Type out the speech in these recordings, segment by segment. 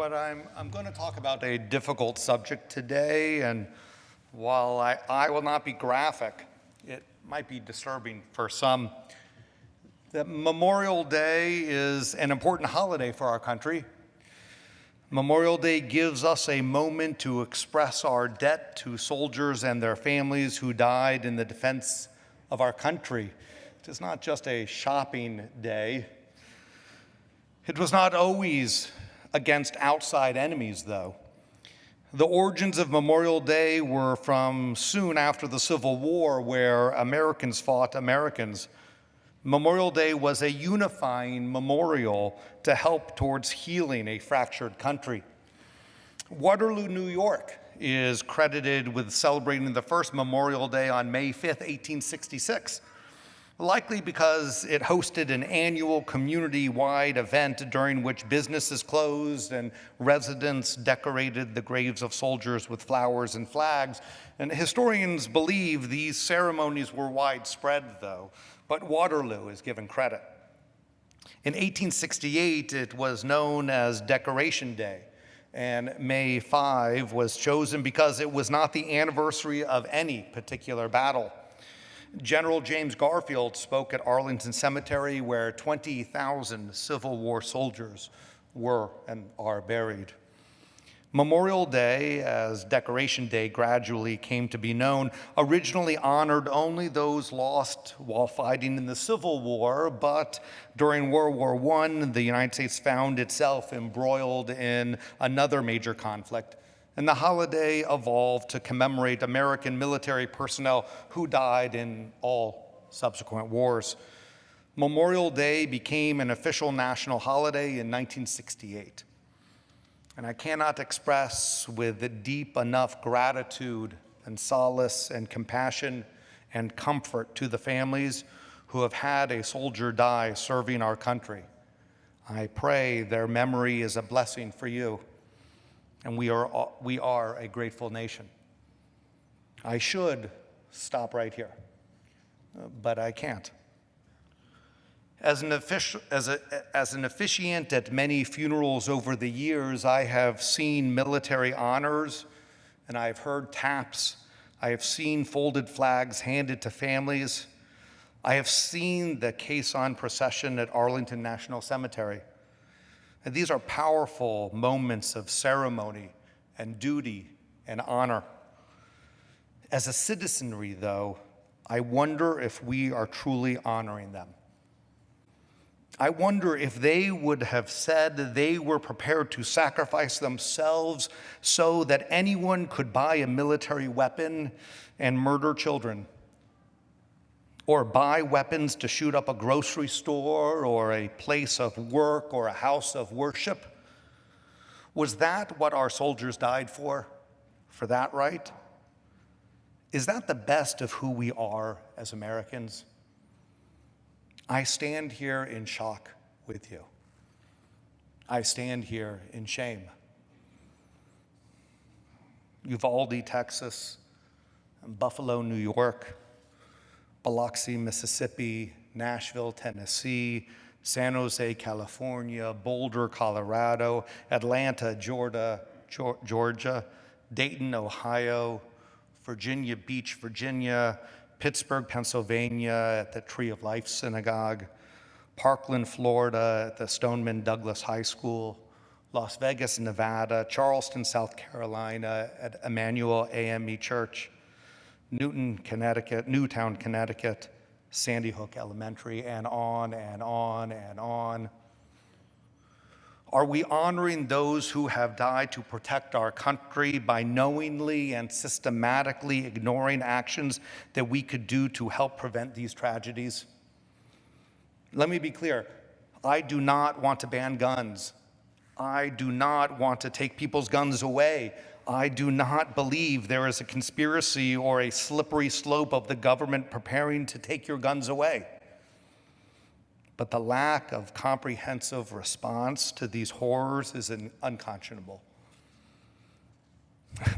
I'm going to talk about a difficult subject today, and while I will not be graphic, it might be disturbing for some. That Memorial Day is an important holiday for our country. Memorial Day gives us a moment to express our debt to soldiers and their families who died in the defense of our country. It is not just a shopping day. It was not always against outside enemies, though. The origins of Memorial Day were from soon after the Civil War, where Americans fought Americans. Memorial Day was a unifying memorial to help towards healing a fractured country. Waterloo, New York is credited with celebrating the first Memorial Day on May 5th, 1866. Likely because it hosted an annual community-wide event during which businesses closed and residents decorated the graves of soldiers with flowers and flags. And historians believe these ceremonies were widespread, though, but Waterloo is given credit. In 1868, it was known as Decoration Day, and May 5 was chosen because it was not the anniversary of any particular battle. General James Garfield spoke at Arlington Cemetery, where 20,000 Civil War soldiers were and are buried. Memorial Day, as Decoration Day gradually came to be known, originally honored only those lost while fighting in the Civil War, but during World War I, the United States found itself embroiled in another major conflict. And the holiday evolved to commemorate American military personnel who died in all subsequent wars. Memorial Day became an official national holiday in 1968. And I cannot express with deep enough gratitude and solace and compassion and comfort to the families who have had a soldier die serving our country. I pray their memory is a blessing for you. And we are a grateful nation. I should stop right here, but I can't. As an officiant at many funerals over the years, I have seen military honors, and I have heard taps. I have seen folded flags handed to families. I have seen the caisson procession at Arlington National Cemetery. And these are powerful moments of ceremony and duty and honor. As a citizenry, though, I wonder if we are truly honoring them. I wonder if they would have said they were prepared to sacrifice themselves so that anyone could buy a military weapon and murder children, or buy weapons to shoot up a grocery store or a place of work or a house of worship. Was that what our soldiers died for? For that right? Is that the best of who we are as Americans? I stand here in shock with you. I stand here in shame. Uvalde, Texas, and Buffalo, New York, Biloxi, Mississippi, Nashville, Tennessee, San Jose, California, Boulder, Colorado, Atlanta, Georgia, Dayton, Ohio, Virginia Beach, Virginia, Pittsburgh, Pennsylvania at the Tree of Life Synagogue, Parkland, Florida at the Stoneman Douglas High School, Las Vegas, Nevada, Charleston, South Carolina at Emmanuel AME Church, Newtown, Connecticut, Sandy Hook Elementary, and on and on and on. Are we honoring those who have died to protect our country by knowingly and systematically ignoring actions that we could do to help prevent these tragedies? Let me be clear. I do not want to ban guns. I do not want to take people's guns away. I do not believe there is a conspiracy or a slippery slope of the government preparing to take your guns away. But the lack of comprehensive response to these horrors is unconscionable.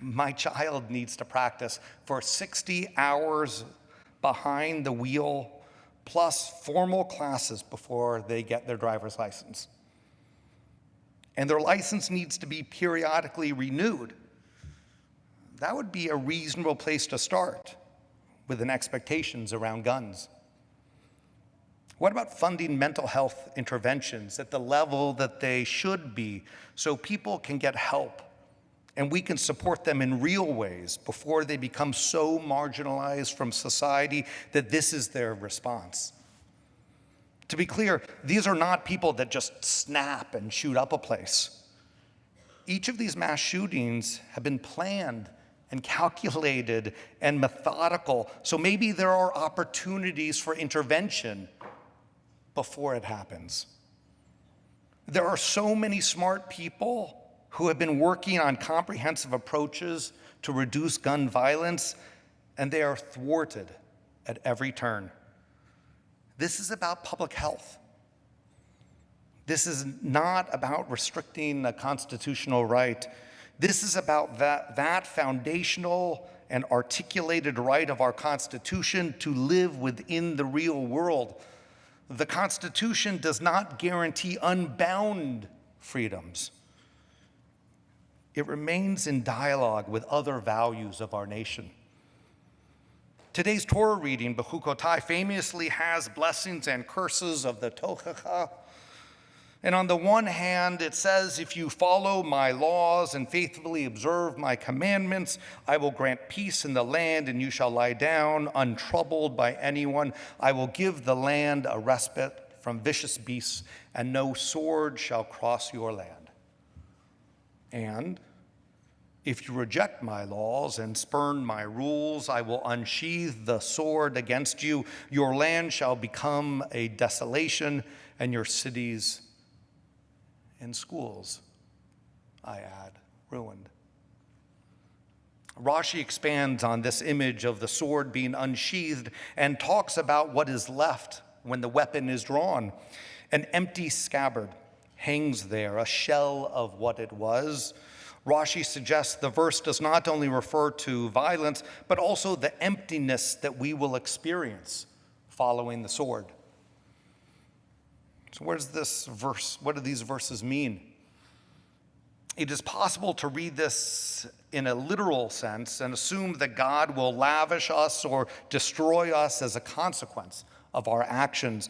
My child needs to practice for 60 hours behind the wheel, plus formal classes before they get their driver's license. and their license needs to be periodically renewed, that would be a reasonable place to start with an expectations around guns. What about funding mental health interventions at the level that they should be so people can get help and we can support them in real ways before they become so marginalized from society that this is their response? To be clear, these are not people that just snap and shoot up a place. Each of these mass shootings have been planned and calculated and methodical, so maybe there are opportunities for intervention before it happens. There are so many smart people who have been working on comprehensive approaches to reduce gun violence, and they are thwarted at every turn. This is about public health. This is not about restricting a constitutional right. This is about that foundational and articulated right of our Constitution to live within the real world. The Constitution does not guarantee unbound freedoms. It remains in dialogue with other values of our nation. Today's Torah reading, Bechukotai, famously has blessings and curses of the Tochacha. And on the one hand, it says, if you follow my laws and faithfully observe my commandments, I will grant peace in the land, and you shall lie down untroubled by anyone. I will give the land a respite from vicious beasts, and no sword shall cross your land. And if you reject my laws and spurn my rules, I will unsheathe the sword against you. Your land shall become a desolation, and your cities and schools, I add, ruined. Rashi expands on this image of the sword being unsheathed and talks about what is left when the weapon is drawn. An empty scabbard hangs there, a shell of what it was. Rashi suggests the verse does not only refer to violence, but also the emptiness that we will experience following the sword. So what do these verses mean? It is possible to read this in a literal sense and assume that God will lavish us or destroy us as a consequence of our actions.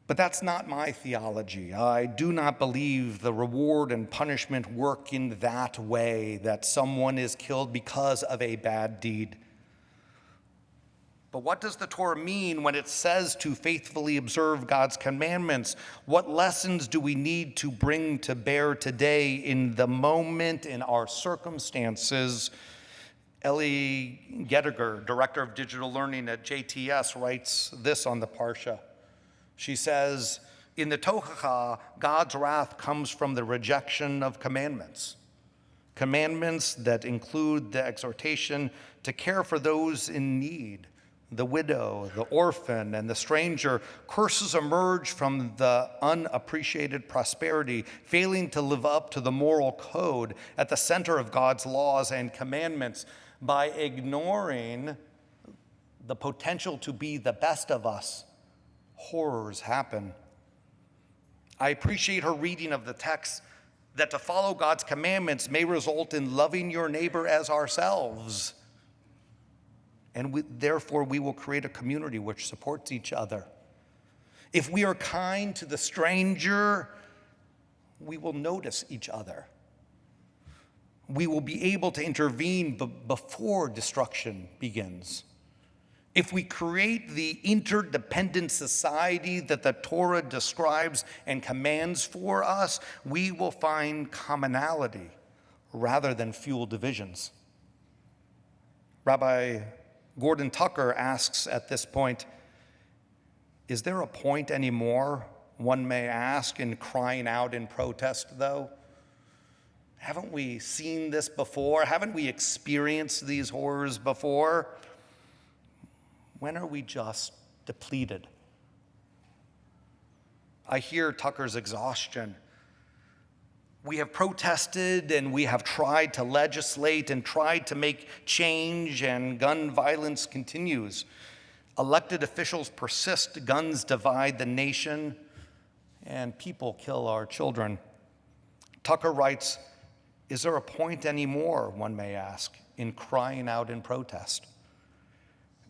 But that's not my theology. I do not believe the reward and punishment work in that way, that someone is killed because of a bad deed. But what does the Torah mean when it says to faithfully observe God's commandments? What lessons do we need to bring to bear today in the moment, in our circumstances? Ellie Gettiger, Director of Digital Learning at JTS, writes this on the Parsha. She says, in the Tochacha, God's wrath comes from the rejection of commandments. Commandments that include the exhortation to care for those in need, the widow, the orphan, and the stranger. Curses emerge from the unappreciated prosperity, failing to live up to the moral code at the center of God's laws and commandments. By ignoring the potential to be the best of us, horrors happen. I appreciate her reading of the text that to follow God's commandments may result in loving your neighbor as ourselves. And therefore, we will create a community which supports each other. If we are kind to the stranger, we will notice each other. We will be able to intervene before destruction begins. If we create the interdependent society that the Torah describes and commands for us, we will find commonality rather than fuel divisions. Rabbi Gordon Tucker asks at this point, is there a point anymore, one may ask, in crying out in protest, though? Haven't we seen this before? Haven't we experienced these horrors before? When are we just depleted? I hear Tucker's exhaustion. We have protested and we have tried to legislate and tried to make change, and gun violence continues. Elected officials persist, guns divide the nation, and people kill our children. Tucker writes, "Is there a point anymore, one may ask, in crying out in protest?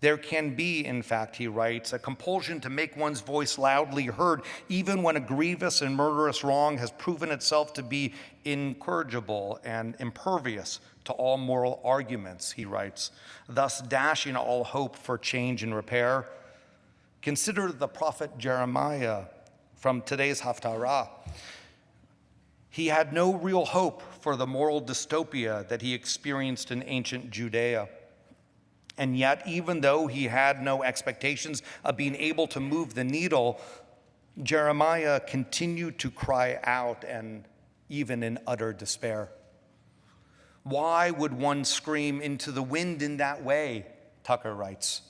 There can be, in fact," he writes, "a compulsion to make one's voice loudly heard, even when a grievous and murderous wrong has proven itself to be incorrigible and impervious to all moral arguments," he writes, thus dashing all hope for change and repair. Consider the prophet Jeremiah from today's Haftarah. He had no real hope for the moral dystopia that he experienced in ancient Judea. And yet, even though he had no expectations of being able to move the needle, Jeremiah continued to cry out, and even in utter despair. Why would one scream into the wind in that way? Tucker writes.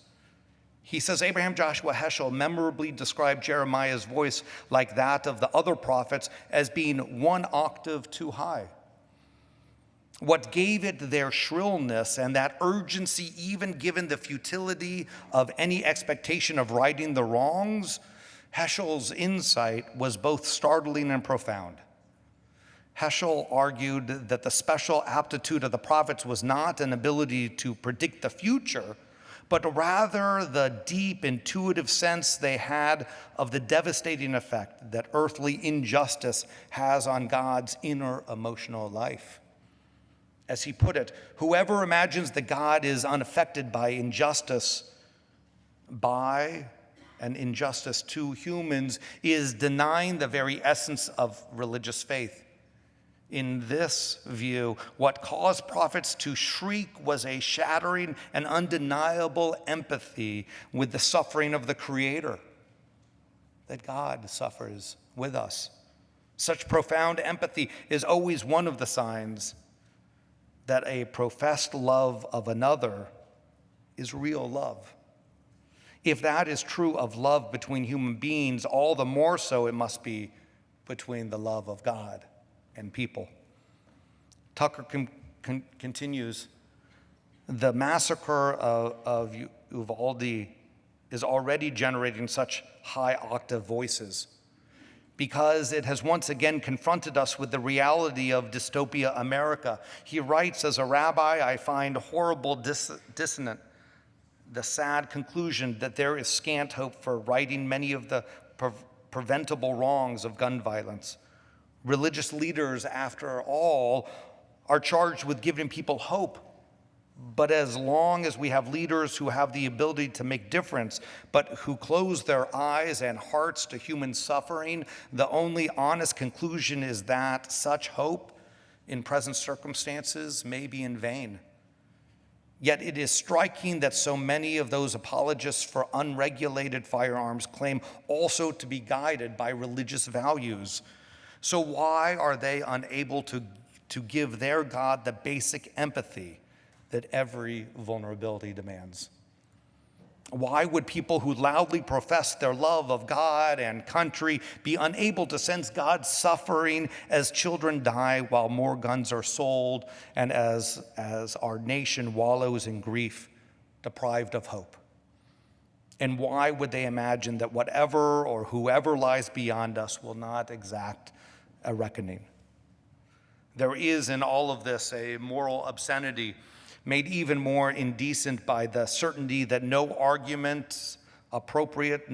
He says Abraham Joshua Heschel memorably described Jeremiah's voice, like that of the other prophets, as being one octave too high. What gave it their shrillness and that urgency, even given the futility of any expectation of righting the wrongs, Heschel's insight was both startling and profound. Heschel argued that the special aptitude of the prophets was not an ability to predict the future, but rather the deep intuitive sense they had of the devastating effect that earthly injustice has on God's inner emotional life. As he put it, whoever imagines that God is unaffected by injustice, by and injustice to humans, is denying the very essence of religious faith. In this view, what caused prophets to shriek was a shattering and undeniable empathy with the suffering of the Creator, that God suffers with us. Such profound empathy is always one of the signs that a professed love of another is real love. If that is true of love between human beings, all the more so it must be between the love of God and people. Tucker continues, the massacre of Uvalde is already generating such high octave voices because it has once again confronted us with the reality of dystopia America. He writes, as a rabbi, I find horrible dissonant the sad conclusion that there is scant hope for righting many of the preventable wrongs of gun violence. Religious leaders, after all, are charged with giving people hope. But as long as we have leaders who have the ability to make difference, but who close their eyes and hearts to human suffering, the only honest conclusion is that such hope in present circumstances may be in vain. Yet it is striking that so many of those apologists for unregulated firearms claim also to be guided by religious values. So why are they unable to give their God the basic empathy that every vulnerability demands? Why would people who loudly profess their love of God and country be unable to sense God's suffering as children die while more guns are sold and as our nation wallows in grief, deprived of hope? And why would they imagine that whatever or whoever lies beyond us will not exact a reckoning? There is in all of this a moral obscenity made even more indecent by the certainty that no arguments appropriate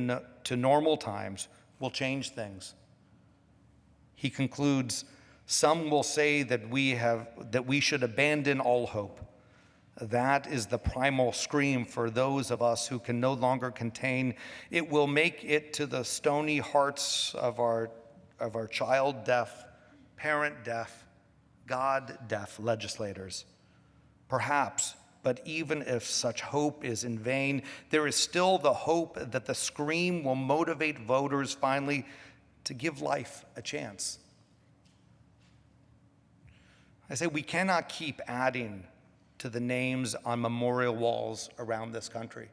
to normal times will change things. He concludes, some will say that we should abandon all hope. That is the primal scream for those of us who can no longer contain. It will make it to the stony hearts of our child deaf, parent deaf, God deaf legislators. Perhaps, but even if such hope is in vain, there is still the hope that the scream will motivate voters finally to give life a chance. I say we cannot keep adding to the names on memorial walls around this country.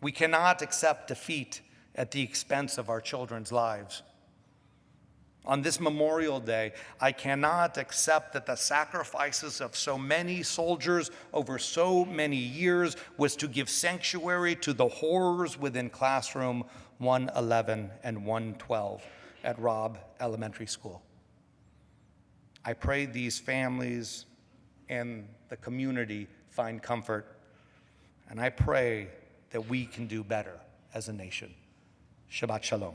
We cannot accept defeat at the expense of our children's lives. On this Memorial Day, I cannot accept that the sacrifices of so many soldiers over so many years was to give sanctuary to the horrors within classroom 111 and 112 at Robb Elementary School. I pray these families and the community find comfort, and I pray that we can do better as a nation. Shabbat Shalom.